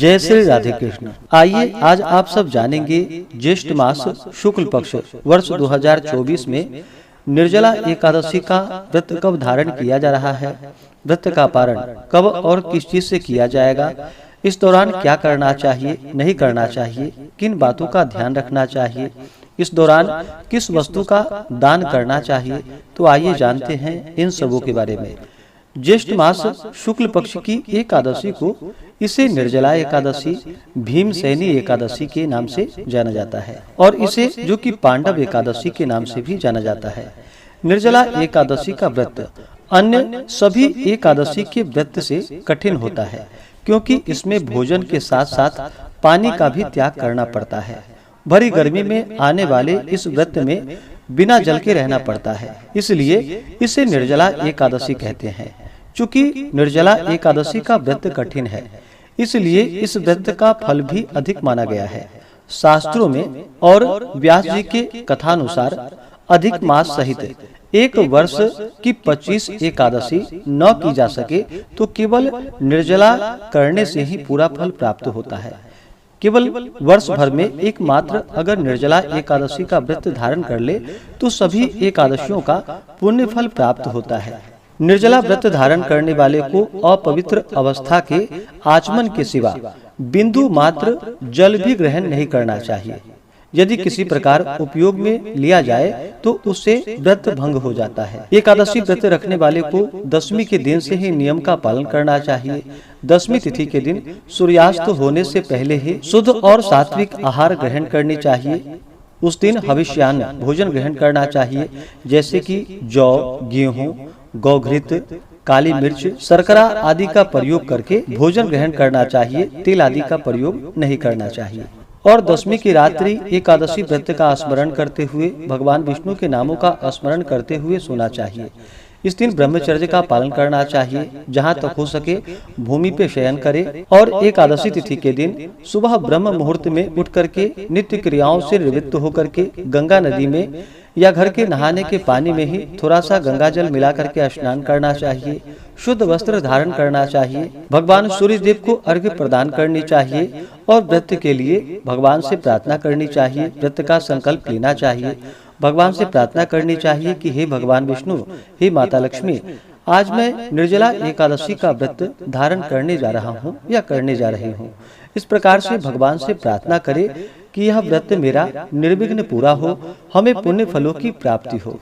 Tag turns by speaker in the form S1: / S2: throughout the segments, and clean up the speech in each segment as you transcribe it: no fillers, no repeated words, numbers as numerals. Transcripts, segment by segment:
S1: जय श्री राधे कृष्ण। आइए आज आप सब जानेंगे ज्येष्ठ मास शुक्ल पक्ष वर्ष 2024 में निर्जला एकादशी का व्रत कब धारण किया जा रहा है, व्रत का पारण कब और किस चीज से किया जाएगा, इस दौरान क्या करना चाहिए नहीं करना चाहिए, किन बातों का ध्यान रखना चाहिए, इस दौरान किस वस्तु का दान करना चाहिए। तो आइए जानते हैं इन सबों के बारे में। ज्येष्ठ मास शुक्ल पक्ष की एकादशी को इसे निर्जला एकादशी, भीमसेनी एकादशी के नाम से जाना जाता है और इसे जो कि पांडव एकादशी के नाम से भी जाना जाता है। निर्जला एकादशी का व्रत अन्य सभी एकादशी के व्रत से कठिन होता है, क्योंकि इसमें भोजन के साथ साथ पानी का भी त्याग करना पड़ता है। भरी गर्मी में आने वाले इस व्रत में बिना जल के रहना पड़ता है, इसलिए इसे निर्जला एकादशी कहते हैं। चूंकि निर्जला एकादशी का व्रत कठिन है, इसलिए इस व्रत का फल भी अधिक माना गया है। शास्त्रों में और व्यास जी के कथानुसार अधिक मास सहित एक वर्ष की 25 एकादशी न की जा सके तो केवल निर्जला करने से ही पूरा फल प्राप्त होता है। केवल वर्ष भर में एकमात्र अगर निर्जला एकादशी का व्रत धारण कर ले तो सभी एकादशियों का पुण्य फल प्राप्त होता है। निर्जला व्रत धारण करने वाले को अपवित्र अवस्था के आचमन के सिवा बिंदु मात्र जल भी ग्रहण नहीं करना चाहिए। यदि किसी प्रकार उपयोग में लिया जाए तो उससे व्रत भंग हो जाता है। एकादशी व्रत रखने वाले को दशमी के दिन से ही नियम का पालन करना चाहिए। दशमी तिथि के दिन सूर्यास्त होने से पहले ही शुद्ध और सात्विक आहार ग्रहण करनी चाहिए। उस दिन हविष्यान्न भोजन ग्रहण करना चाहिए, जैसे कि जौ, गेहूं, गौघृत, काली मिर्च, शर्करा आदि का प्रयोग करके भोजन ग्रहण करना चाहिए। तेल आदि का प्रयोग नहीं करना चाहिए। और दशमी की रात्रि एकादशी व्रत का स्मरण करते हुए भगवान विष्णु के नामों का स्मरण करते हुए सोना चाहिए। इस दिन ब्रह्मचर्य का पालन करना चाहिए, जहाँ तक हो सके भूमि पे शयन करे। और एकादशी तिथि के दिन सुबह ब्रह्म मुहूर्त में उठ करके नित्य क्रियाओं से निवृत्त होकर के गंगा नदी में या घर के नहाने के पानी में ही थोड़ा सा गंगा जल मिला करके स्नान करना चाहिए। शुद्ध वस्त्र धारण करना चाहिए। भगवान सूर्य देव को अर्घ्य प्रदान करनी चाहिए और व्रत के लिए भगवान से प्रार्थना करनी चाहिए। व्रत का संकल्प लेना चाहिए। भगवान से प्रार्थना करनी चाहिए कि हे भगवान विष्णु, हे माता लक्ष्मी, आज मैं निर्जला एकादशी का व्रत धारण करने जा रहा हूँ या करने जा रही हूँ। इस प्रकार से भगवान से प्रार्थना करे कि यह व्रत मेरा निर्विघ्न पूरा हो, हमें पुण्य फलों की प्राप्ति हो।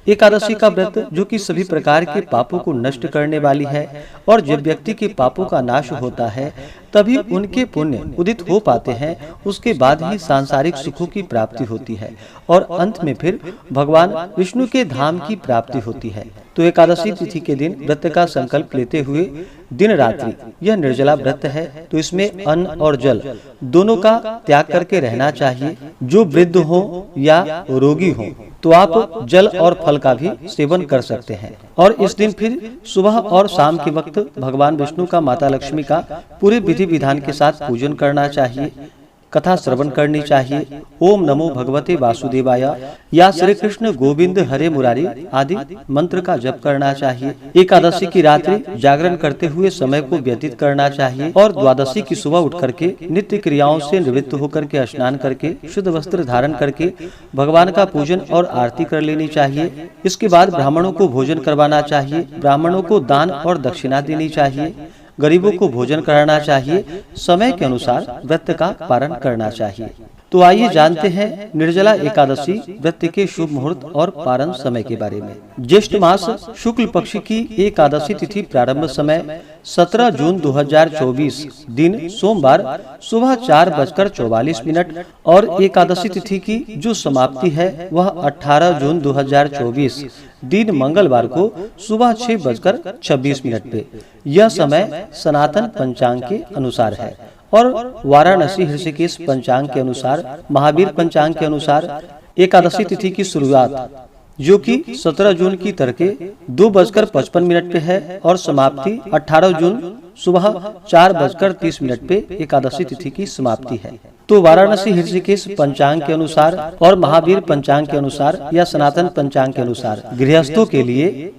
S1: एकादशी का व्रत जो कि सभी प्रकार के पापों को नष्ट करने वाली है और जब व्यक्ति के पापों का नाश होता है तभी उनके पुण्य उदित हो पाते हैं, उसके बाद ही सांसारिक सुखों की प्राप्ति होती है और अंत में फिर भगवान विष्णु के धाम की प्राप्ति होती है। तो एकादशी तिथि के दिन व्रत का संकल्प लेते हुए दिन रात्रि यह निर्जला व्रत है, तो इसमें अन्न और जल दोनों का त्याग करके रहना चाहिए। जो वृद्ध हो या रोगी हो तो आप जल और फल का भी सेवन कर सकते हैं। और इस दिन फिर सुबह और शाम के वक्त भगवान विष्णु का, माता लक्ष्मी का पूरे विधि विधान के साथ पूजन करना चाहिए। कथा श्रवण करनी चाहिए। ओम नमो भगवते वासुदेवाय या श्री कृष्ण गोविंद हरे मुरारी आदि मंत्र का जप करना चाहिए। एकादशी की रात्रि जागरण करते हुए समय को व्यतीत करना चाहिए और द्वादशी की सुबह उठ करके नित्य क्रियाओं से निवृत्त होकर के स्नान करके शुद्ध वस्त्र धारण करके भगवान का पूजन और आरती कर लेनी चाहिए। इसके बाद ब्राह्मणों को भोजन करवाना चाहिए। ब्राह्मणों को दान और दक्षिणा देनी चाहिए। गरीबों को भोजन कराना चाहिए। समय के अनुसार व्रत का पारण करना चाहिए। तो आइए जानते हैं निर्जला एकादशी व्रत के शुभ मुहूर्त और पारण समय के बारे में। ज्येष्ठ मास शुक्ल पक्ष की एकादशी तिथि प्रारंभ समय 17 जून 2024 दिन सोमवार सुबह 4:44 और एकादशी तिथि की जो समाप्ति है वह 18 जून 2024 दिन मंगलवार को सुबह 6:26 पे। यह समय सनातन पंचांग के अनुसार है और वाराणसी ऋषिकेश पंचांग के अनुसार, महावीर पंचांग के अनुसार एकादशी तिथि की शुरुआत जो कि 17 जून की तड़के 2:55 पे है और समाप्ति 18 जून सुबह 4:30 पे एकादशी तिथि की समाप्ति है। तो वाराणसी ऋषिकेश पंचांग के अनुसार और महावीर पंचांग के अनुसार या सनातन पंचांग के अनुसार गृहस्थों के लिए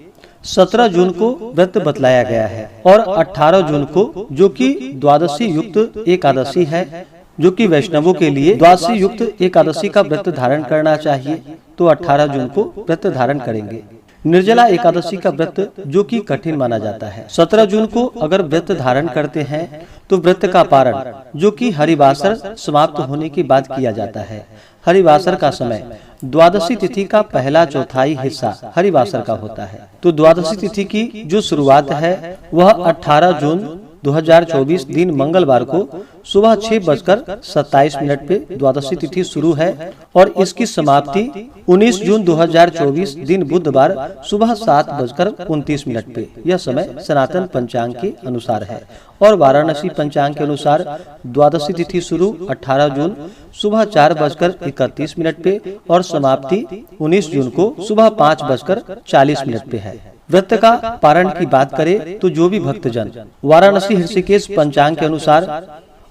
S1: 17 जून को व्रत बतलाया गया है और 18 जून को, जो कि द्वादशी युक्त एकादशी है, जो कि वैष्णवों के लिए द्वादशी युक्त एकादशी का व्रत धारण करना चाहिए, तो 18 जून को व्रत धारण करेंगे। निर्जला एकादशी का व्रत जो कि कठिन माना जाता है, 17 जून को अगर व्रत धारण करते हैं तो व्रत का पारण जो कि हरिवासर समाप्त होने के बाद किया जाता है। हरिवासर का समय द्वादशी तिथि का पहला चौथाई हिस्सा हरिवासर का होता है। तो द्वादशी तिथि की जो शुरुआत है वह 18 जून 2024 दिन मंगलवार को सुबह 6:27 पे द्वादशी तिथि शुरू है और इसकी समाप्ति 19 जून 2024 दिन बुधवार सुबह 7:29 पे। यह समय सनातन पंचांग के अनुसार है और वाराणसी पंचांग के अनुसार द्वादशी तिथि शुरू 18 जून सुबह 4:31 पे और समाप्ति 19 जून को सुबह 5:40 पे है। व्रत का पारण की बात करें तो जो भी भक्तजन वाराणसी ऋषिकेश पंचांग के अनुसार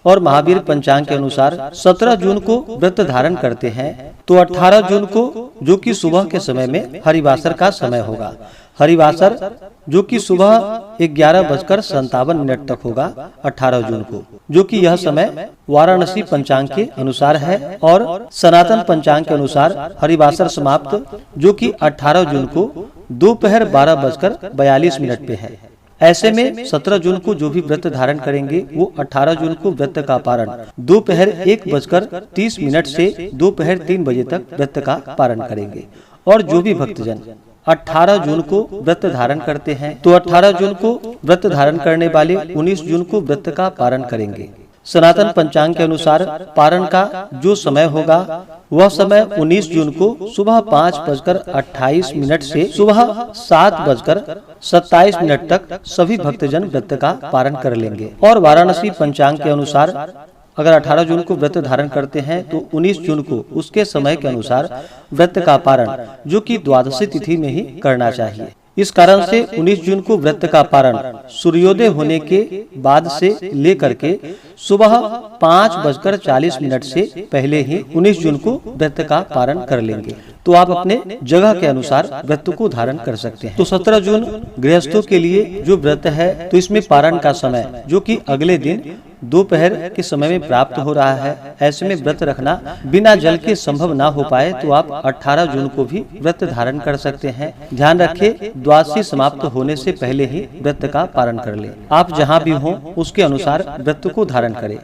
S1: और महावीर पंचांग के अनुसार 17 जून को व्रत धारण करते हैं तो 18 जून को, जो कि सुबह के समय में हरिवासर का समय होगा, हरिवासर जो कि सुबह 11:57 तक होगा 18 जून को, जो कि यह समय वाराणसी पंचांग के अनुसार है और सनातन पंचांग के अनुसार हरिवासर समाप्त जो कि 18 जून को दोपहर 12:42 पे है। ऐसे में 17 जून को जो भी व्रत धारण करेंगे वो 18 जून को व्रत का पारण दोपहर 1:30 से दोपहर 3 बजे तक व्रत का पारण करेंगे। और जो भी भक्तजन 18 जून को व्रत धारण करते हैं तो 18 जून को व्रत धारण करने वाले 19 जून को व्रत का पारण करेंगे। सनातन पंचांग के अनुसार पारण का जो समय होगा वह समय 19 जून को सुबह 5:28 से सुबह 7:27 तक सभी भक्तजन व्रत का पारण कर लेंगे। और वाराणसी पंचांग के अनुसार अगर 18 जून को व्रत धारण करते हैं तो 19 जून को उसके समय के अनुसार व्रत का पारण जो कि द्वादशी तिथि में ही करना चाहिए। इस कारण से 19 जून को व्रत का पारण सूर्योदय होने के बाद से लेकर के सुबह 5:40 से पहले ही 19 जून को व्रत का पारण कर लेंगे। तो आप अपने जगह के अनुसार व्रत को धारण कर सकते हैं। तो 17 जून गृहस्थों के लिए जो व्रत है तो इसमें पारण का समय जो कि अगले दिन दोपहर के समय में प्राप्त हो रहा है। ऐसे में व्रत रखना बिना जल के संभव ना हो पाए तो आप 18 जून को भी व्रत धारण कर सकते हैं। ध्यान रखें, द्वादशी समाप्त होने से पहले ही व्रत का पारण कर ले। आप जहाँ भी हों उसके अनुसार व्रत को धारण करें।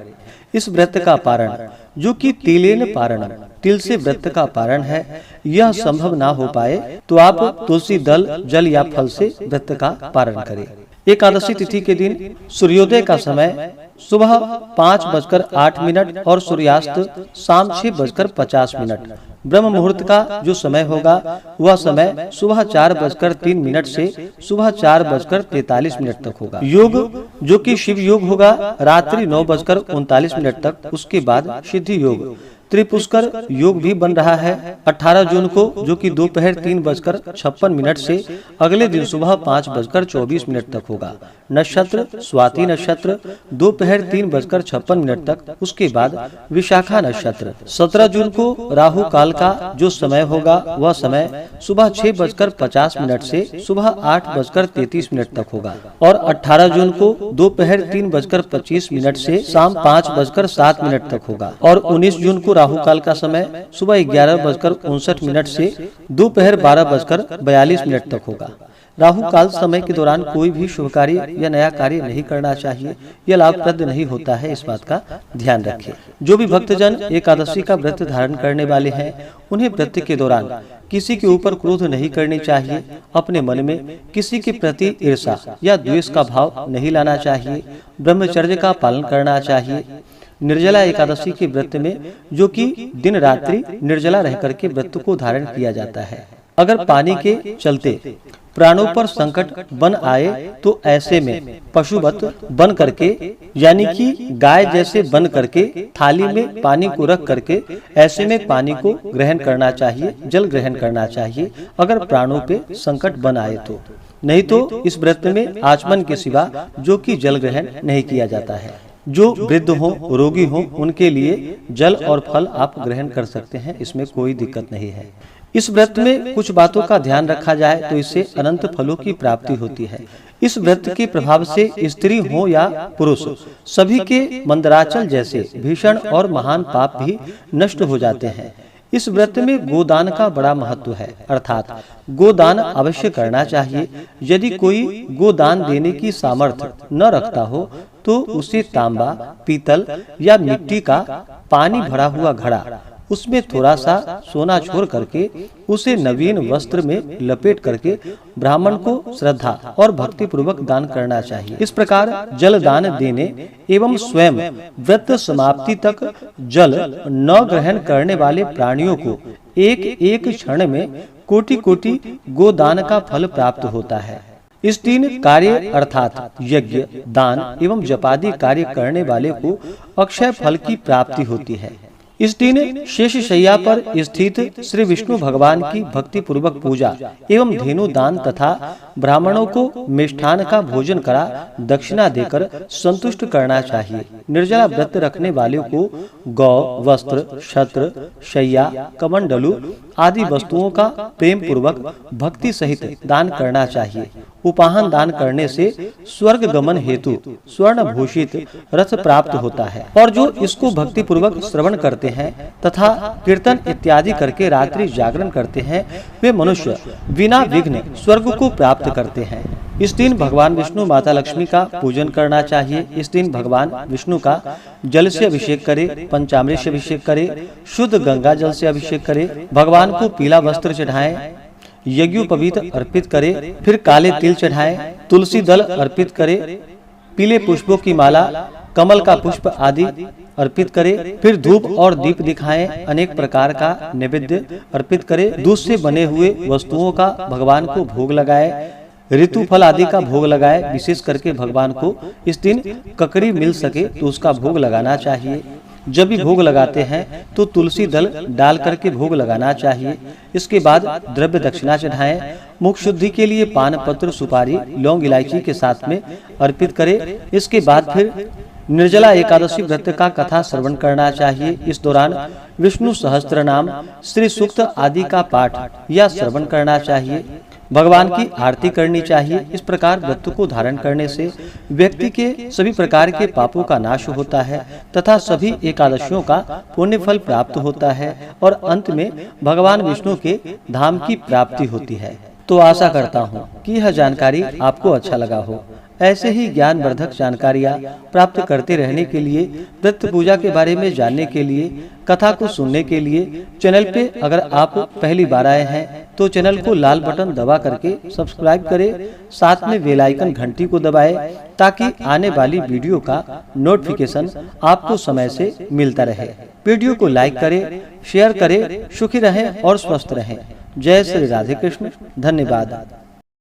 S1: इस व्रत का पारण जो कि तिलेन पारण, तिल से व्रत का पारण है, यह संभव ना हो पाए तो आप तुलसी दल, जल या फल से व्रत का पारण करें। एकादशी तिथि के दिन सूर्योदय का समय सुबह 5:08 और सूर्यास्त शाम 6:50। ब्रह्म मुहूर्त का जो समय होगा वह समय सुबह 4:03 से सुबह 4:43 तक होगा। योग जो कि शिव योग होगा रात्रि 9:39 तक। उसके बाद सिद्धि योग त्रिपुष्कर योग भी बन रहा है 18 जून को, जो कि दोपहर 3:56 से अगले दिन सुबह 5:24 तक होगा। नक्षत्र स्वाति नक्षत्र दोपहर 3:56 तक। उसके बाद विशाखा नक्षत्र। 17 जून को राहु काल का जो समय होगा वह समय सुबह 6:50 से सुबह 8:33 तक होगा और 18 जून को दोपहर 3:25 से शाम 5:07 तक होगा और 19 जून को राहु काल का समय सुबह 11:59 से दोपहर 12:42 तक होगा। राहु काल समय के दौरान कोई भी शुभ कार्य या नया कार्य नहीं करना चाहिए। यह लाभप्रद नहीं होता है, इस बात का ध्यान रखें। जो भी भक्तजन एकादशी का व्रत धारण करने वाले हैं उन्हें व्रत के दौरान किसी के ऊपर क्रोध नहीं करनी चाहिए। अपने मन में किसी के प्रति ईर्ष्या या द्वेष का भाव नहीं लाना चाहिए। ब्रह्मचर्य का पालन करना चाहिए। निर्जला एकादशी के व्रत में जो कि दिन रात्रि निर्जला रह करके व्रत को धारण किया जाता है। अगर पानी के चलते प्राणों पर संकट बन आए तो ऐसे में पशुवत बन करके यानी कि गाय जैसे बन करके थाली में पानी को रख करके ऐसे में पानी को ग्रहण करना चाहिए, जल ग्रहण करना चाहिए अगर प्राणों पे संकट बन आए तो। नहीं तो इस व्रत में आचमन के सिवा जो कि जल ग्रहण नहीं किया जाता है। जो वृद्ध हो, रोगी हो, उनके लिए जल और फल आप ग्रहण कर सकते हैं, इसमें कोई दिक्कत नहीं है। इस व्रत में कुछ बातों का ध्यान रखा जाए तो इससे अनंत फलों की प्राप्ति होती है। इस व्रत के प्रभाव से स्त्री हो या पुरुष सभी के मंदराचल जैसे भीषण और महान पाप भी नष्ट हो जाते हैं। इस व्रत में गोदान का बड़ा महत्व है, अर्थात गोदान अवश्य करना चाहिए। यदि कोई गोदान देने की सामर्थ्य न रखता हो तो उसे तांबा, पीतल या मिट्टी का पानी भरा हुआ घड़ा, उसमें थोड़ा सा सोना छोड़ करके उसे नवीन वस्त्र में लपेट करके ब्राह्मण को श्रद्धा और भक्ति पूर्वक दान करना चाहिए। इस प्रकार जल दान देने एवं स्वयं व्रत समाप्ति तक जल न ग्रहण करने वाले प्राणियों को एक एक क्षण में कोटि कोटि गोदान का फल प्राप्त होता है। इस 3 कार्य अर्थात यज्ञ, दान एवं जपादि कार्य करने वाले को अक्षय फल की प्राप्ति होती है। इस दिन शेष शैया पर स्थित श्री विष्णु भगवान की भक्ति पूर्वक पूजा एवं धेनु दान तथा ब्राह्मणों को मिष्ठान का भोजन करा दक्षिणा देकर संतुष्ट करना चाहिए। निर्जला व्रत रखने वाले को गौ, वस्त्र, छत्र, शैया, कमंडलू आदि वस्तुओं का प्रेम पूर्वक भक्ति सहित दान करना चाहिए। उपाहन दान करने से स्वर्ग गमन हेतु स्वर्ण भूषित रथ प्राप्त होता है। और जो इसको भक्ति पूर्वक श्रवण करते हैं तथा कीर्तन इत्यादि करके रात्रि जागरण करते हैं, वे मनुष्य बिना विघ्न स्वर्ग को प्राप्त करते हैं। इस दिन भगवान विष्णु, माता लक्ष्मी का पूजन करना चाहिए। इस दिन भगवान विष्णु का जल से अभिषेक करे, पंचामृत से अभिषेक करे, शुद्ध गंगा जल से अभिषेक करे, भगवान को पीला वस्त्र चढ़ाएं, यज्ञोपवीत अर्पित करे, फिर काले तिल चढ़ाएं, तुलसी दल अर्पित करे, पीले पुष्पों की माला, कमल का पुष्प आदि अर्पित करे, फिर धूप और दीप दिखाएं, अनेक प्रकार का नैवेद्य अर्पित करे, दूध से बने हुए वस्तुओं का भगवान को भोग लगाए, ऋतु फल आदि का भोग लगाए। विशेष करके भगवान को इस दिन ककड़ी मिल सके तो उसका भोग लगाना चाहिए। जब भी भोग लगाते हैं तो तुलसी दल डाल करके भोग लगाना चाहिए। इसके बाद द्रव्य दक्षिणा चढ़ाएं। मुख शुद्धि के लिए पान पत्र, सुपारी, लौंग, इलायची के साथ में अर्पित करें। इसके बाद फिर निर्जला एकादशी व्रत का कथा श्रवण करना चाहिए। इस दौरान विष्णु सहस्त्र नाम, श्री सूक्त आदि का पाठ या श्रवण करना चाहिए। भगवान की आरती करनी चाहिए। इस प्रकार व्रत को धारण करने से व्यक्ति के सभी प्रकार के पापों का नाश होता है तथा सभी एकादशियों का पुण्य फल प्राप्त होता है और अंत में भगवान विष्णु के धाम की प्राप्ति होती है। तो आशा करता हूँ कि यह जानकारी आपको अच्छा लगा हो। ऐसे ही ज्ञानवर्धक जानकारियाँ प्राप्त करते रहने के लिए, व्रत पूजा के बारे में जानने के लिए, कथा को सुनने के लिए चैनल पे अगर आप पहली बार आए हैं तो चैनल को लाल बटन दबा करके सब्सक्राइब करें, साथ में बेल आइकन घंटी को दबाएं ताकि आने वाली वीडियो का नोटिफिकेशन आपको समय से मिलता रहे। वीडियो को लाइक करें, शेयर करें। सुखी रहें और स्वस्थ रहें। जय श्री राधे कृष्ण। धन्यवाद।